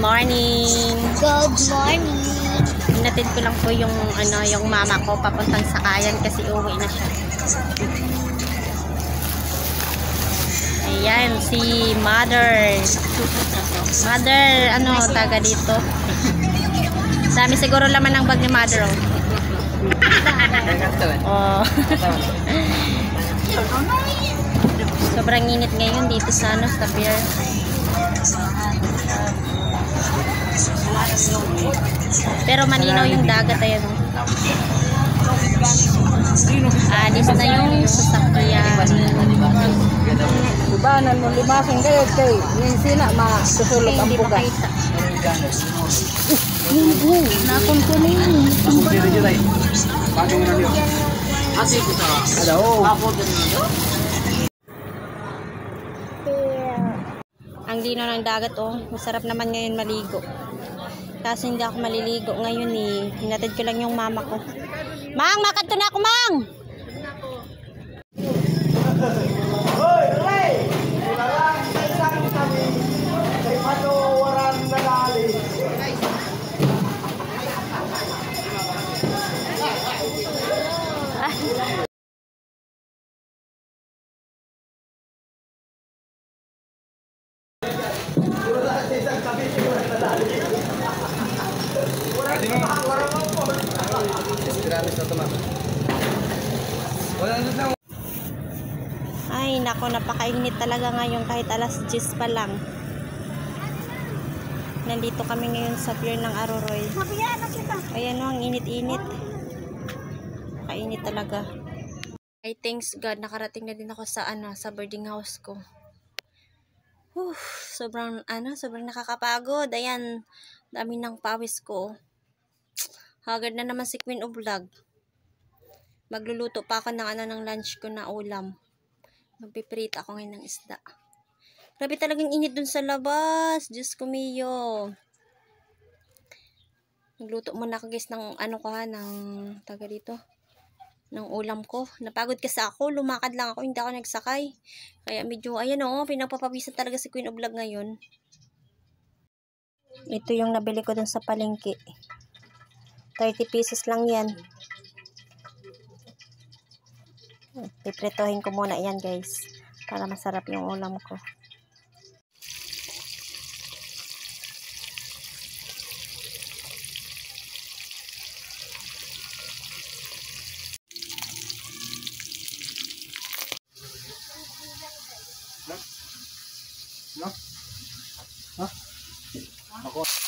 Morning. Good morning. Hinatid ko lang po yung yung mama ko papuntang Sakayan kasi uwi na siya. Ayan si Mother. Mother, taga dito. Dami siguro laman ng bag ni Mother. Oh. Sobrang init ngayon dito sa sa pier. Pero malinaw yung dagat, ayan. Alis na yung sasakyan. Ibanan mo limasin kayo kay sina masusulog ang buga. Nakon ko na yun. Ang lino ng dagat, masarap naman ngayon maligo. Kasi hindi ako maliligo ngayon eh. Hinatid ko lang yung mama ko. Mang, makanto na ako, Mang! Ay, nako, napakainit talaga ngayon kahit alas 10 pa lang. Nandito kami ngayon sa pier ng Aroroy. Ayan ang init-init. Kainit talaga. Ay, thanks God, nakarating na din ako sa sa boarding house ko. Sobrang nakakapagod. Ayan, dami ng pawis ko. Hagad na naman si Queen of Vlog. Magluluto pa ako ng lunch ko na ulam. Magpiprito ako ngayon ng isda. Grabe talagang init dun sa labas. Diyos ko miyo. Nagluto muna ako guys ng ng taga dito. Ng ulam ko. Napagod kasi ako. Lumakad lang ako. Hindi ako nagsakay. Kaya medyo, ayan pinagpapawisan talaga si Queen of Vlog ngayon. Ito yung nabili ko dun sa palengke. 30 pesos lang yan. Pipretohin ko muna yan guys. Para masarap yung ulam ko. Ako.